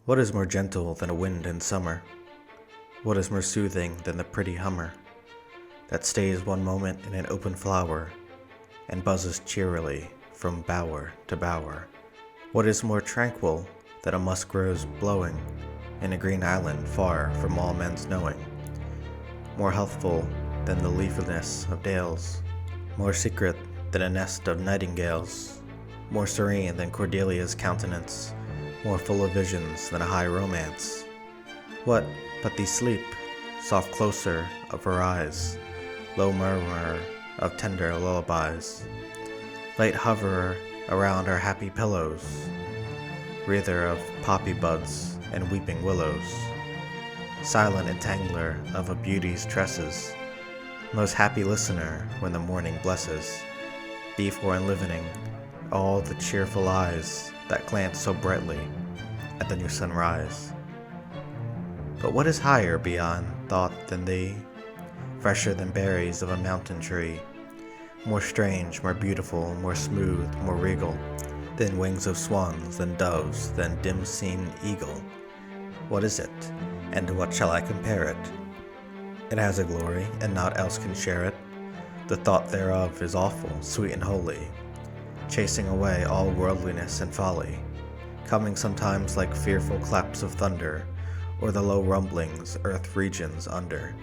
What is more gentle than a wind in summer? What is more soothing than the pretty hummer that stays one moment in an open flower and buzzes cheerily from bower to bower? What is more tranquil than a musk rose blowing in a green island far from all men's knowing? More healthful than the leafless of dales, more secret than a nest of nightingales, more serene than Cordelia's countenance, more full of visions than a high romance. What but the sleep, soft closer of her eyes, low murmur of tender lullabies, light hoverer around our happy pillows, wreather of poppy buds and weeping willows, silent entangler of a beauty's tresses, most happy listener when the morning blesses, before enlivening all the cheerful eyes that glance so brightly at the new sunrise. But what is higher beyond thought than thee, fresher than berries of a mountain tree, more strange, more beautiful, more smooth, more regal, than wings of swans, than doves, than dim-seen eagle? What is it, and to what shall I compare it? It has a glory, and naught else can share it. The thought thereof is awful, sweet and holy, chasing away all worldliness and folly, coming sometimes like fearful claps of thunder, or the low rumblings earth regions under,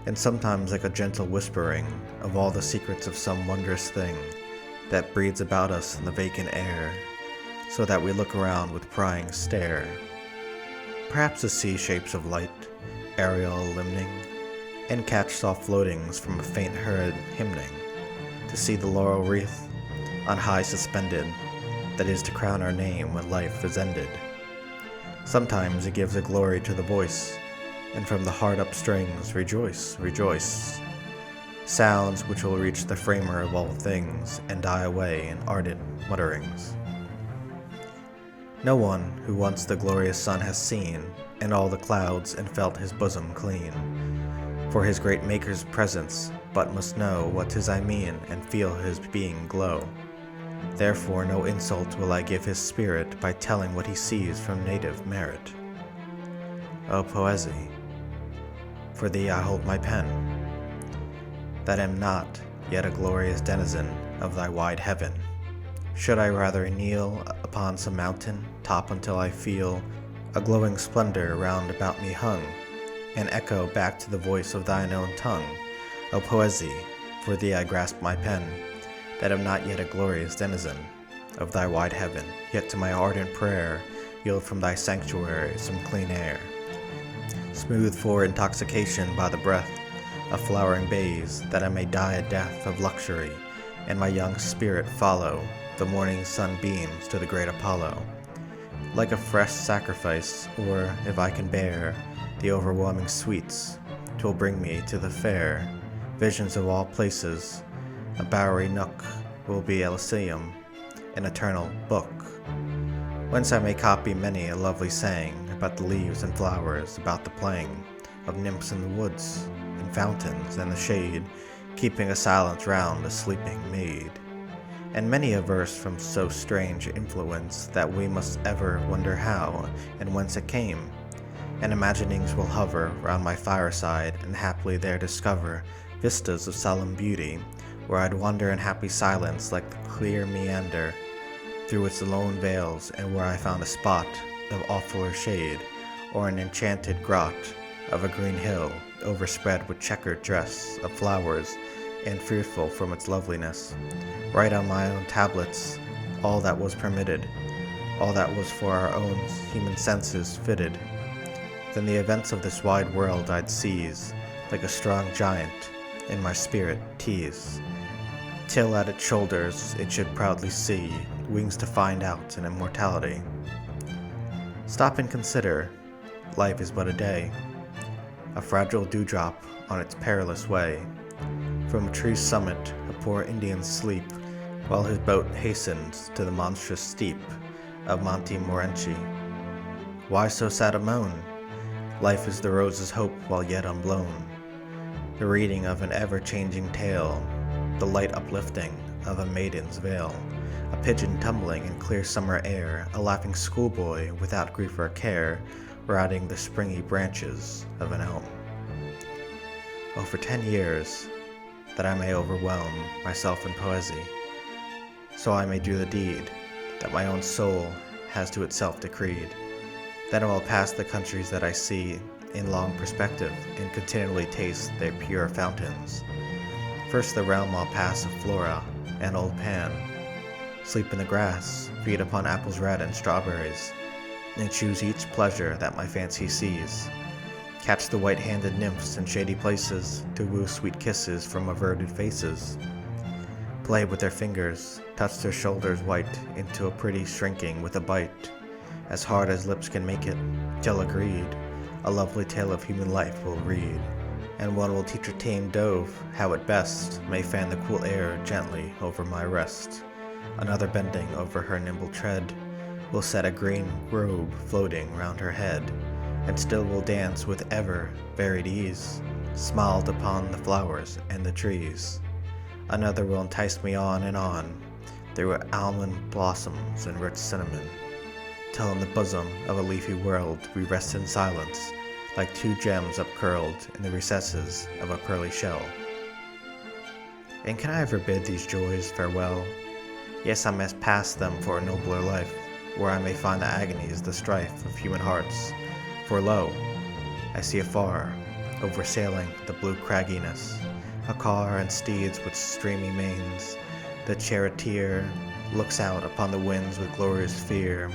and sometimes like a gentle whispering of all the secrets of some wondrous thing that breathes about us in the vacant air, so that we look around with prying stare. Perhaps the sea shapes of light, aerial limning, and catch soft floatings from a faint heard hymning, to see the laurel wreath on high suspended, that is to crown our name when life is ended. Sometimes it gives a glory to the voice, and from the heart up strings, rejoice, rejoice, sounds which will reach the framer of all things and die away in ardent mutterings. No one who once the glorious sun has seen, and all the clouds, and felt his bosom clean, for his great Maker's presence, but must know what 'tis I mean, and feel his being glow. Therefore no insult will I give his spirit by telling what he sees from native merit. O Poesy, for thee I hold my pen, that am not yet a glorious denizen of thy wide heaven. Should I rather kneel upon some mountain top until I feel a glowing splendor round about me hung, and echo back to the voice of thine own tongue? O Poesy, for thee I grasp my pen, that am not yet a glorious denizen of thy wide heaven, yet to my ardent prayer yield from thy sanctuary some clean air, smooth for intoxication by the breath of flowering bays, that I may die a death of luxury, and my young spirit follow the morning sunbeams to the great Apollo, like a fresh sacrifice, or, if I can bear the overwhelming sweets, 'twill bring me to the fair visions of all places. A bowery nook will be Elysium, an eternal book, whence I may copy many a lovely saying about the leaves and flowers, about the playing of nymphs in the woods, and fountains, and the shade keeping a silence round a sleeping maid, and many a verse from so strange influence that we must ever wonder how and whence it came, and imaginings will hover round my fireside, and happily there discover vistas of solemn beauty, where I'd wander in happy silence like the clear meander through its lone vales, and where I found a spot of awfuler shade, or an enchanted grot of a green hill overspread with checkered dress of flowers, and fearful from its loveliness, write on my own tablets all that was permitted, all that was for our own human senses fitted. Then the events of this wide world I'd seize, like a strong giant in my spirit tease, till at its shoulders it should proudly see wings to find out an immortality. Stop and consider, life is but a day, a fragile dewdrop on its perilous way. From a tree's summit a poor Indian sleep, while his boat hastens to the monstrous steep of Monte Morenci. Why so sad a moan? Life is the rose's hope while yet unblown, the reading of an ever-changing tale, the light uplifting of a maiden's veil, a pigeon tumbling in clear summer air, a laughing schoolboy without grief or care, riding the springy branches of an elm. Oh, for 10 years, that I may overwhelm myself in poesy, so I may do the deed that my own soul has to itself decreed. Then I will pass the countries that I see in long perspective, and continually taste their pure fountains. First the realm I'll pass of Flora and old Pan, sleep in the grass, feed upon apples red and strawberries, and choose each pleasure that my fancy sees. Catch the white-handed nymphs in shady places, to woo sweet kisses from averted faces. Play with their fingers, touch their shoulders white into a pretty shrinking with a bite, as hard as lips can make it, till agreed, a lovely tale of human life will read. And one will teach a tame dove how it best may fan the cool air gently over my rest. Another bending over her nimble tread will set a green robe floating round her head, and still will dance with ever varied ease, smiled upon the flowers and the trees. Another will entice me on and on, through almond blossoms and rich cinnamon, till in the bosom of a leafy world we rest in silence, like two gems upcurled in the recesses of a pearly shell. And can I ever bid these joys farewell? Yes, I must pass them for a nobler life, where I may find the agonies, the strife of human hearts. For lo, I see afar, oversailing the blue cragginess, a car and steeds with streamy manes. The charioteer looks out upon the winds with glorious fear,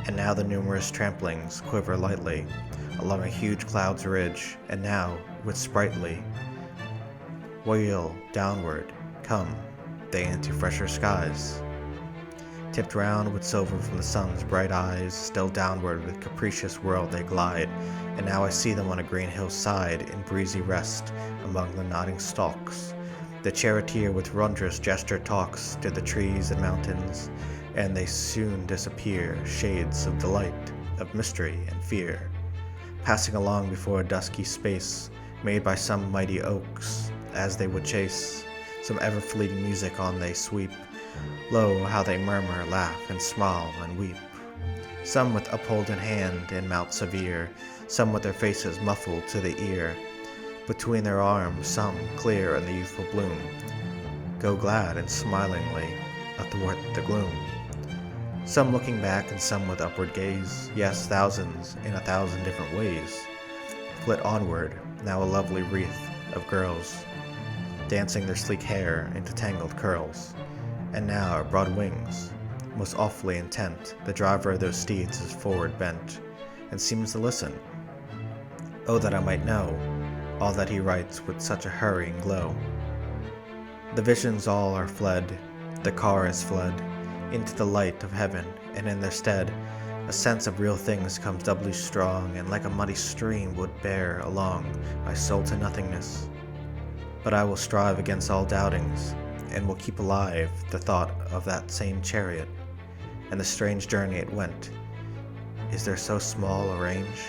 and now the numerous tramplings quiver lightly along a huge cloud's ridge, and now, with sprightly wheel downward, come they into fresher skies. Tipped round with silver from the sun's bright eyes, still downward with capricious whirl they glide, and now I see them on a green hillside in breezy rest among the nodding stalks. The charioteer with wondrous gesture talks to the trees and mountains, and they soon disappear, shades of delight, of mystery and fear, passing along before a dusky space made by some mighty oaks, as they would chase some ever-fleeting music on they sweep. Lo, how they murmur, laugh, and smile, and weep. Some with upholden hand and mouth severe, some with their faces muffled to the ear. Between their arms, some, clear in the youthful bloom, go glad and smilingly athwart the gloom. Some looking back, and some with upward gaze, yes, thousands in 1,000 different ways, flit onward, now a lovely wreath of girls, dancing their sleek hair into tangled curls. And now our broad wings, most awfully intent, the driver of those steeds is forward bent, and seems to listen. Oh, that I might know all that he writes with such a hurrying glow. The visions all are fled, the car is fled into the light of heaven, and in their stead a sense of real things comes doubly strong, and like a muddy stream would bear along my soul to nothingness. But I will strive against all doubtings, and will keep alive the thought of that same chariot, and the strange journey it went. Is there so small a range?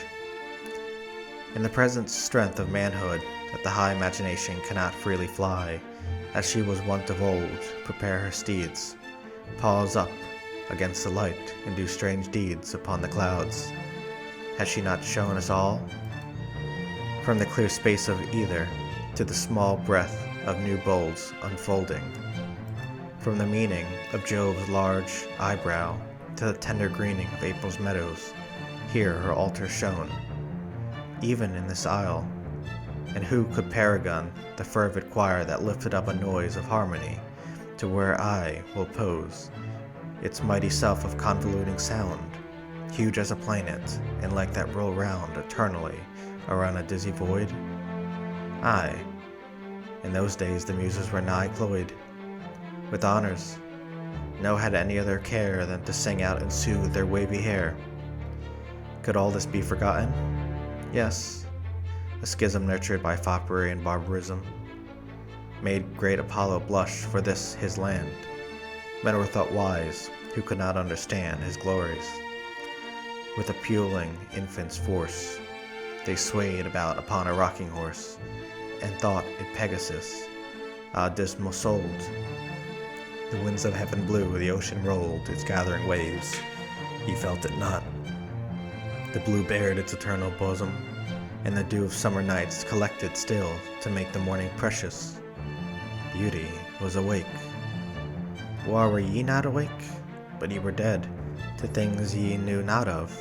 In the present strength of manhood, that the high imagination cannot freely fly, as she was wont of old, prepare her steeds, pause up against the light, and do strange deeds upon the clouds. Has she not shown us all? From the clear space of either, to the small breath of new bolts unfolding, from the meaning of Jove's large eyebrow to the tender greening of April's meadows, here her altar shone, even in this isle. And who could paragon the fervid choir that lifted up a noise of harmony to where I will pose its mighty self of convoluting sound, huge as a planet, and like that roll round eternally around a dizzy void? Aye, in those days the muses were nigh cloyed with honors, no had any other care than to sing out and soothe their wavy hair. Could all this be forgotten? Yes, a schism nurtured by foppery and barbarism made great Apollo blush for this his land. Men were thought wise who could not understand his glories. With a puling infant's force, they swayed about upon a rocking horse, and thought it Pegasus, dismal souled. The winds of heaven blew, the ocean rolled its gathering waves. He felt it not. The blue bared its eternal bosom, and the dew of summer nights collected still to make the morning precious. Beauty was awake. Why were ye not awake? But ye were dead to things ye knew not of,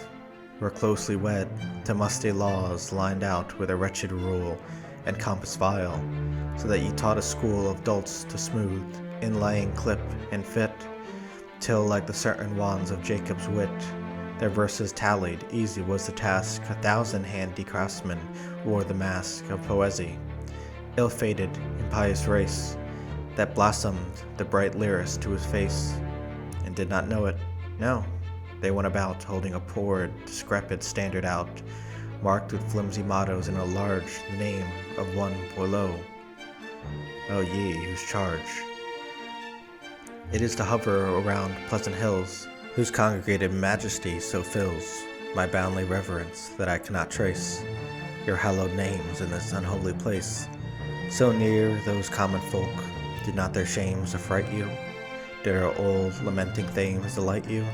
were closely wed to musty laws lined out with a wretched rule and compass vile, so that ye taught a school of dolts to smooth, inlaying clip and fit, till like the certain wands of Jacob's wit, their verses tallied, easy was the task, 1,000 handy craftsmen wore the mask of poesy, ill-fated, impious race, that blossomed the bright lyrist to his face, and did not know it. No, they went about holding a poor, decrepit standard out, marked with flimsy mottos and a large name of one Boileau. O ye whose charge it is to hover around pleasant hills, whose congregated majesty so fills my boundly reverence that I cannot trace your hallowed names in this unholy place. So near those common folk, did not their shames affright you? Did our old lamenting themes delight you?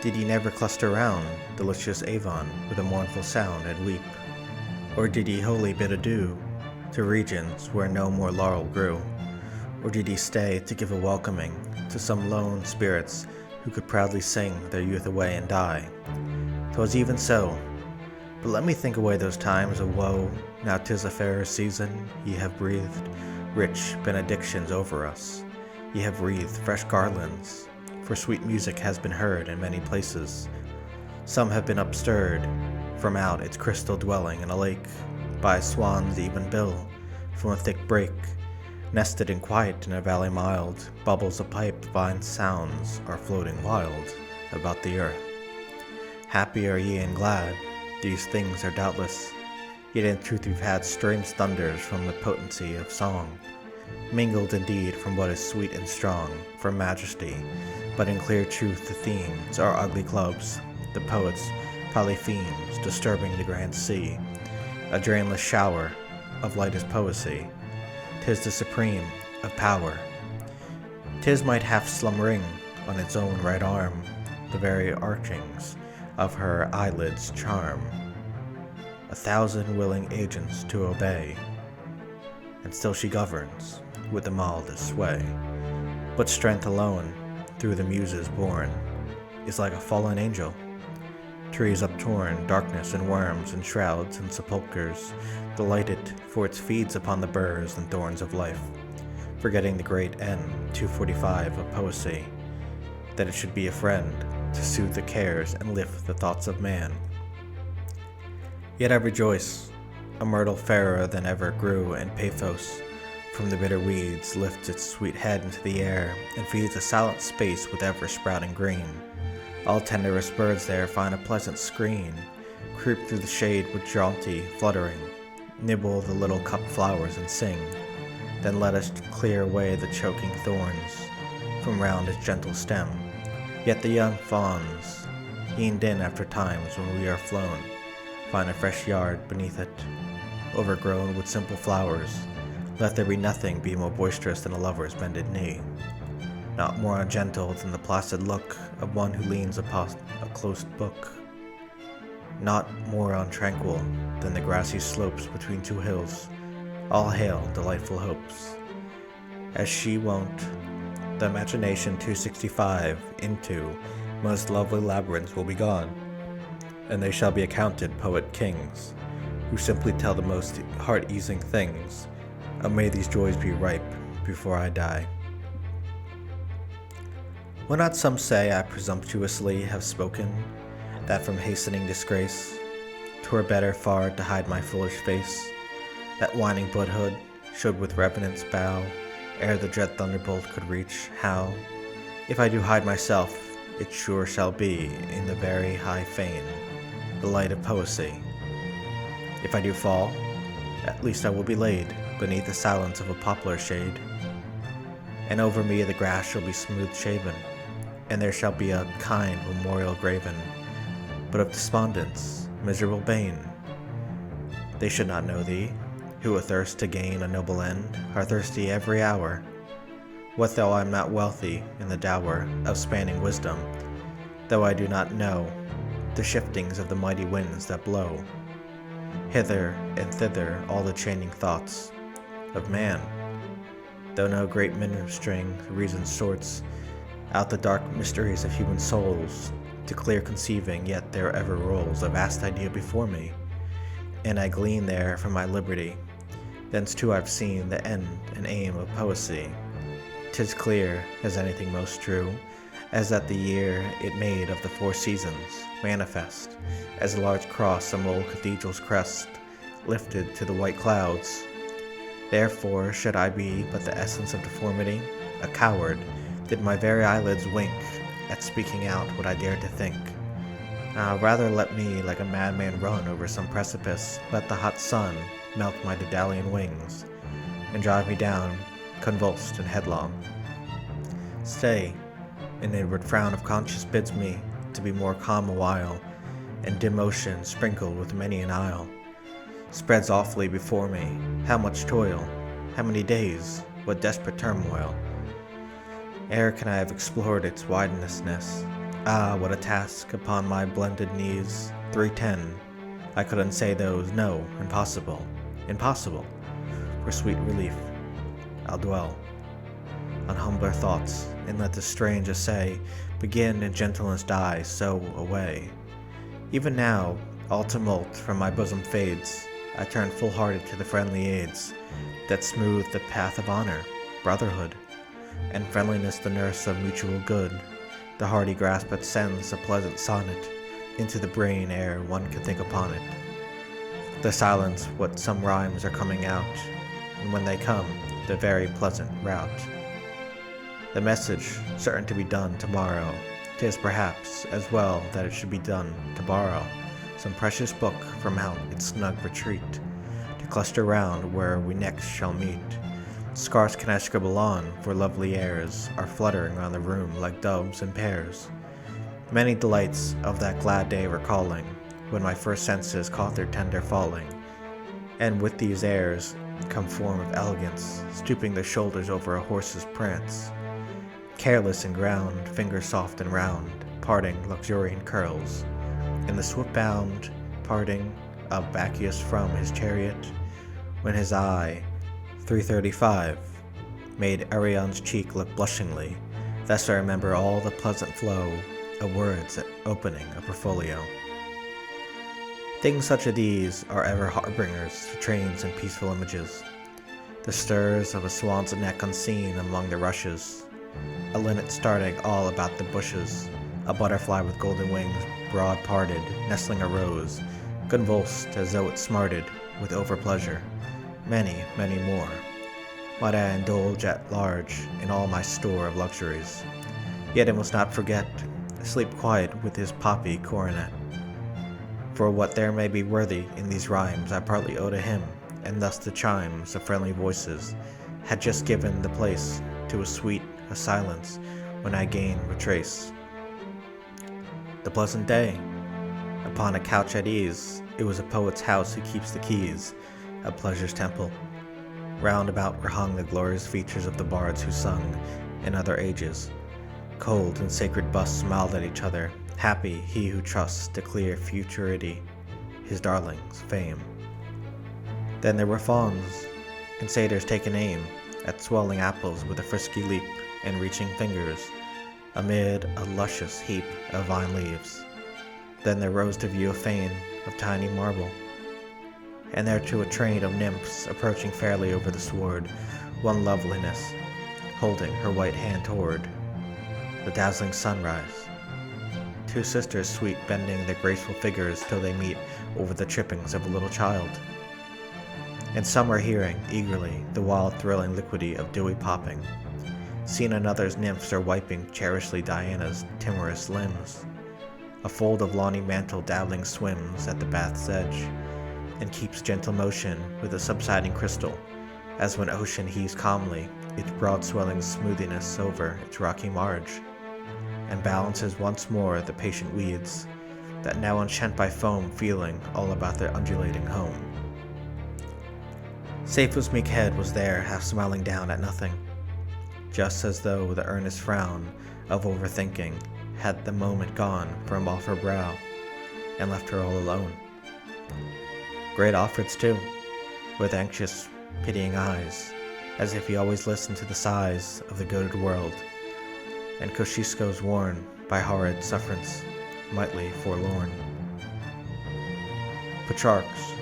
Did ye never cluster round delicious Avon with a mournful sound and weep? Or did ye wholly bid adieu to regions where no more laurel grew? Or did ye stay to give a welcoming to some lone spirits who could proudly sing their youth away and die? 'Twas even so, but let me think away those times of woe. Now 'tis a fairer season, ye have breathed rich benedictions over us. Ye have wreathed fresh garlands, for sweet music has been heard in many places. Some have been upstirred from out its crystal dwelling in a lake, by a swan's even bill, from a thick brake, nested in quiet in a valley mild, bubbles of pipe vine sounds are floating wild about the earth. Happy are ye and glad, these things are doubtless, yet in truth we've had strange thunders from the potency of song, mingled indeed from what is sweet and strong, from majesty, but in clear truth the themes are ugly clubs, the poets polyphemes disturbing the grand sea, a drainless shower of lightest poesy. 'Tis the supreme of power. 'Tis might half slumbering on its own right arm, the very archings of her eyelids charm 1,000 willing agents to obey, and still she governs with the mildest sway. But strength alone, through the muses born, is like a fallen angel. Trees uptorn, darkness and worms and shrouds and sepulchres delight it, for it feeds upon the burrs and thorns of life, forgetting the great N245 of poesy, that it should be a friend to soothe the cares and lift the thoughts of man. Yet I rejoice, a myrtle fairer than ever grew, and pathos from the bitter weeds lifts its sweet head into the air and feeds a silent space with ever sprouting green. All tenderest birds there find a pleasant screen, creep through the shade with jaunty fluttering, nibble the little cup flowers and sing. Then let us clear away the choking thorns from round its gentle stem. Yet the young fawns, e'en in after times when we are flown, find a fresh yard beneath it, overgrown with simple flowers. Let there be nothing be more boisterous than a lover's bended knee, not more ungentle than the placid look of one who leans upon a closed book, not more untranquil than the grassy slopes between two hills. All hail, delightful hopes. As she wont, the imagination 265 into most lovely labyrinths will be gone, and they shall be accounted poet kings, who simply tell the most heart-easing things. Oh, may these joys be ripe before I die. Will not some say I presumptuously have spoken, that from hastening disgrace 'twere better far to hide my foolish face, that whining budhood should with reverence bow, ere the dread thunderbolt could reach? How, if I do hide myself, it sure shall be in the very high fane, the light of poesy. If I do fall, at least I will be laid beneath the silence of a poplar shade, and over me the grass shall be smooth shaven, and there shall be a kind memorial graven, but of despondence, miserable bane. They should not know thee, who athirst to gain a noble end, are thirsty every hour, What though I am not wealthy in the dower of spanning wisdom, though I do not know the shiftings of the mighty winds that blow hither and thither all the chaining thoughts of man, though no great ministering reason sorts out the dark mysteries of human souls, to clear conceiving, yet there ever rolls a vast idea before me, and I glean there from my liberty. Thence too I've seen the end and aim of poesy. 'Tis clear as anything most true, as that the year it made of the 4 seasons, manifest as a large cross some old cathedral's crest, lifted to the white clouds. Therefore should I be but the essence of deformity, a coward, did my very eyelids wink at speaking out what I dared to think. Rather let me like a madman run over some precipice, let the hot sun melt my Daedalian wings, and drive me down, convulsed and headlong. Stay, an inward frown of conscience bids me to be more calm a while, and dim ocean, sprinkled with many an isle, spreads awfully before me. How much toil, how many days, what desperate turmoil, ere can I have explored its widenessness. Ah, what a task upon my blended knees. 310, I could unsay those, no, impossible, impossible. For sweet relief, I'll dwell on humbler thoughts, and let the strange essay begin and gentleness die so away. Even now, all tumult from my bosom fades, I turn full-hearted to the friendly aids that smooth the path of honor, brotherhood, and friendliness the nurse of mutual good. The hearty grasp that sends a pleasant sonnet into the brain ere one can think upon it. The silence what some rhymes are coming out, and when they come, the very pleasant route. The message certain to be done tomorrow, 'tis perhaps as well that it should be done to borrow some precious book from out its snug retreat, to cluster round where we next shall meet. Scarce can I scribble on, for lovely airs are fluttering round the room like doves in pairs. Many delights of that glad day recalling, when my first senses caught their tender falling, and with these airs come form of elegance, stooping their shoulders over a horse's prance, careless and ground, fingers soft and round, parting luxuriant curls, in the swift bound parting of Bacchus from his chariot, when his eye 335 made Arion's cheek look blushingly. Thus I remember all the pleasant flow of words at opening a portfolio. Things such as these are ever harbingers to trains and peaceful images. The stirs of a swan's neck unseen among the rushes, a linnet starting all about the bushes, a butterfly with golden wings broad parted, nestling a rose, convulsed as though it smarted with overpleasure. Many, many more might I indulge at large in all my store of luxuries. Yet I must not forget sleep quiet with his poppy coronet. For what there may be worthy in these rhymes I partly owe to him, and thus the chimes of friendly voices had just given the place to a silence when I gain retrace. The pleasant day, upon a couch at ease, it was a poet's house who keeps the keys of pleasure's temple. Round about were hung the glorious features of the bards who sung in other ages. Cold and sacred busts smiled at each other, happy he who trusts to clear futurity, his darling's fame. Then there were fawns and satyrs taking aim at swelling apples with a frisky leap and reaching fingers amid a luscious heap of vine leaves. Then there rose to view a fane of tiny marble, and thereto a train of nymphs approaching fairly over the sward, one loveliness holding her white hand toward the dazzling sunrise. 2 sisters sweet bending their graceful figures till they meet over the trippings of a little child. And some are hearing eagerly the wild thrilling liquidity of dewy popping. Seen another's nymphs are wiping cherishly Diana's timorous limbs. A fold of lawny mantle dabbling swims at the bath's edge, and keeps gentle motion with a subsiding crystal, as when ocean heaves calmly its broad swelling smoothiness over its rocky marge, and balances once more the patient weeds, that now unshent by foam feeling all about their undulating home. Sappho's meek head was there half smiling down at nothing, just as though the earnest frown of overthinking had the moment gone from off her brow, and left her all alone. Great Offred's too, with anxious, pitying eyes, as if he always listened to the sighs of the goaded world, and Kosciuszko's worn by horrid sufferance, mightily forlorn. Petrarch's,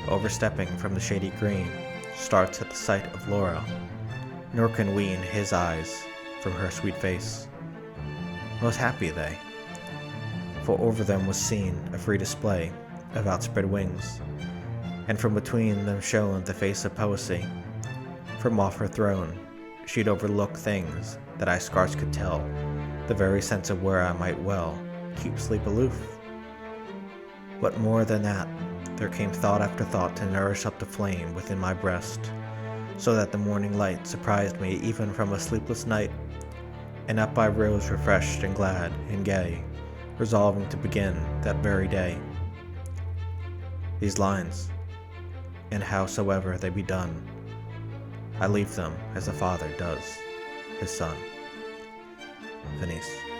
overstepping from the shady green, starts at the sight of Laura, nor can wean his eyes from her sweet face. Most happy they, for over them was seen a free display of outspread wings, and from between them shone the face of poesy. From off her throne she'd overlook things that I scarce could tell, the very sense of where I might well keep sleep aloof. But more than that, there came thought after thought to nourish up the flame within my breast, so that the morning light surprised me even from a sleepless night, and up I rose refreshed and glad and gay, resolving to begin that very day. These lines, and howsoever they be done, I leave them as a father does his son. Venice.